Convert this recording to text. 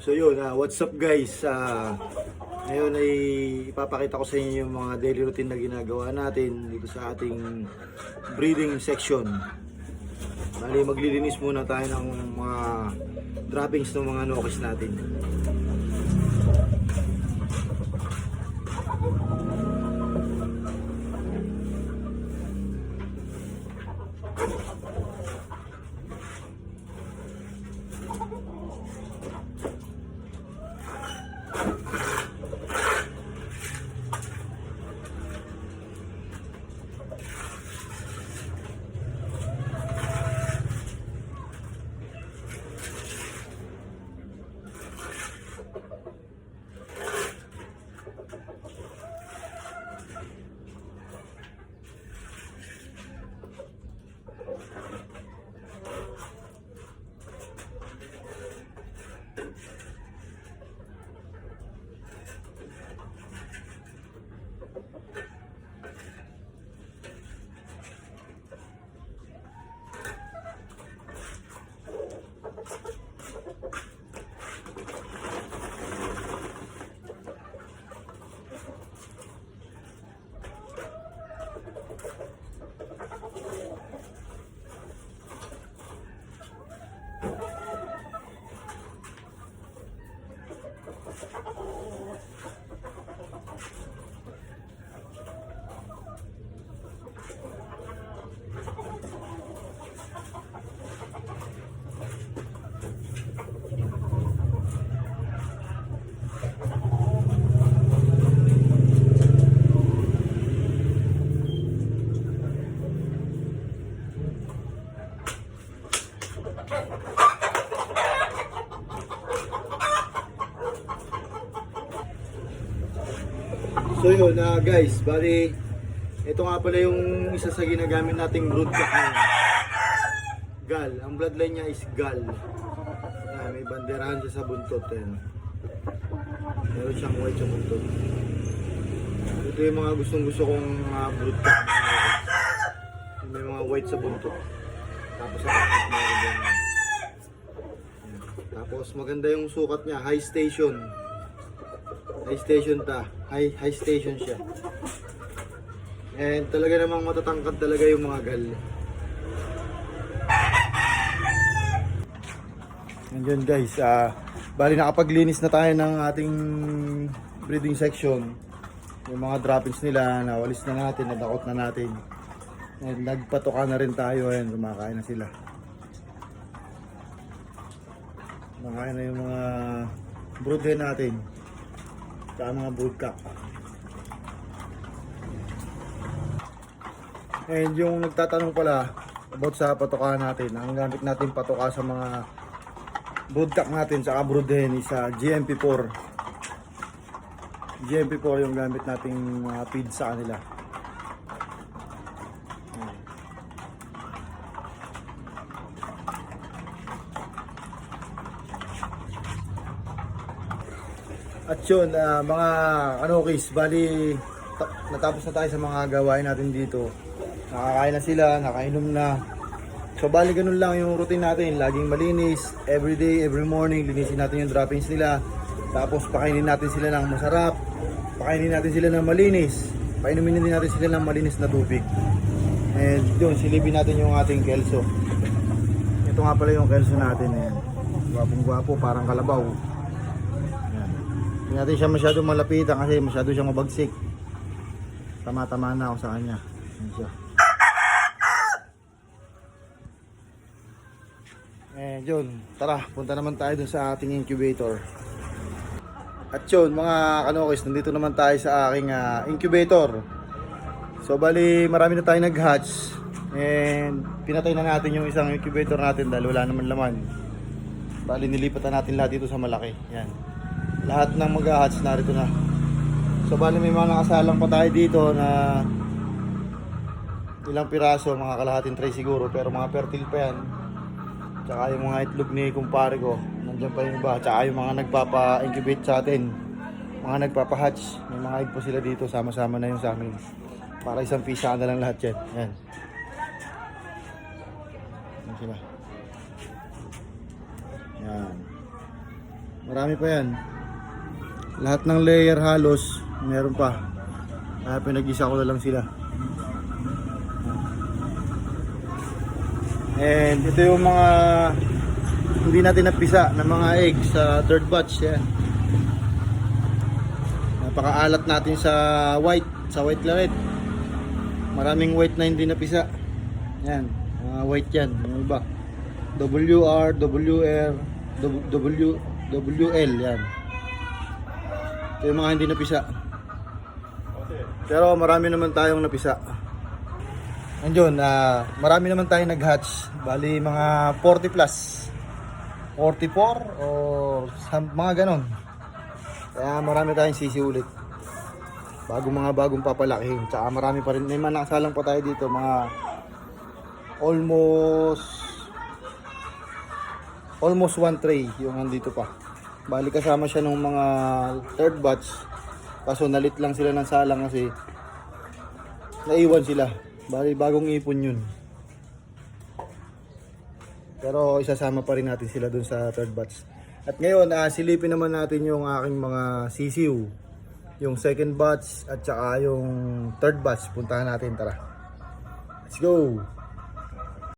So yun, what's up guys? Ngayon ay ipapakita ko sa inyo yung mga daily routine na ginagawa natin dito sa ating breeding section. Bali, maglilinis muna tayo ng mga droppings ng mga nokis natin. So yun guys, bali ito nga pala yung isa sa ginagamit nating broodcock ngayon. Gal, ang bloodline niya is Gal. May banderahan siya sa buntot. Meron siyang white sa buntot. Ito yung mga gustong-gusto kong broodcock. May mga white sa buntot. Tapos sa kapit meron din. Tapos maganda yung sukat niya, high station. High station ta. High station siya. And talaga namang matatangkad talaga yung mga gal. And yun guys, bali nakapaglinis na tayo ng ating breeding section. Yung mga droppings nila, nawalis na natin, nadakot na natin. And nagpatoka na rin tayo, ayan, kumakain na sila. Kumakain na yung mga brood hen natin. Saka mga broodcock. And yung nagtatanong pala about sa patoka natin, ang gamit natin patoka sa mga broodcock natin saka brood hen is GMP4. GMP4 yung gamit nating mga feed sa kanila. At yun, mga kanokis, bali natapos na tayo sa mga gawain natin dito. Nakakain na sila, nakainom na. So bali ganun lang yung routine natin, laging malinis, everyday, every morning, linisin natin yung droppings nila. Tapos pakainin natin sila ng masarap, pakainin natin sila ng malinis, painumin din natin sila ng malinis na tubig. And yun, silipin natin yung ating kelso. Ito nga pala yung kelso natin, gwapong gwapo, parang kalabaw. Hindi natin siya masyado malapitan kasi masyado siyang mabagsik. Tama-tama na ako sa kanya. Ayan siya. Yun, tara, punta naman tayo dun sa ating incubator. At yun, mga kanokis, nandito naman tayo sa aking incubator. So bali, marami na tayo nag-hatch. And pinatay na natin yung isang incubator natin dahil wala naman laman. Bali, nilipat na natin lahat dito sa malaki. Yan. Lahat ng mag-hatch narito na. So bali may mga nakasalang pa tayo dito na ilang piraso, mga kalahating tray siguro, pero mga fertile pa yan. Tsaka yung mga itlog ni kumpare ko, nandiyan pa yung iba. Tsaka yung mga nagpapa-incubate sa atin, mga nagpapa-hatch, may mga egg po sila dito, sama-sama na yung sa amin. Para isang pisa na lang lahat yan. Yan. Yan sila. Yan. Marami pa yan. Lahat ng layer halos, meron pa. Kaya pinag-isa ko na lang sila. And ito yung mga hindi natin napisa na mga eggs sa third batch. Yan. Napakaalat natin sa white claret. Maraming white na hindi napisa. Yan, mga white yan, yung iba. WR, WR, WL yan. Ito yung mga hindi napisa. Pero marami naman tayong napisa. Andiyon, marami naman tayong nag-hatch. Bali mga 40 plus. 44 or mga ganon. Kaya marami tayong sisi ulit. Bagong papalakihin. Tsaka marami pa rin. May mga nakasalang pa tayo dito. Mga almost 1 tray yung nandito pa. Bali kasama siya ng mga third batch. Kaso nalit lang sila ng salang kasi naiwan sila. Bali bagong ipon yun. Pero isasama pa rin natin sila dun sa third batch. At ngayon, silipin naman natin yung aking mga sisiw. Yung second batch at saka yung third batch. Puntahan natin, tara. Let's go!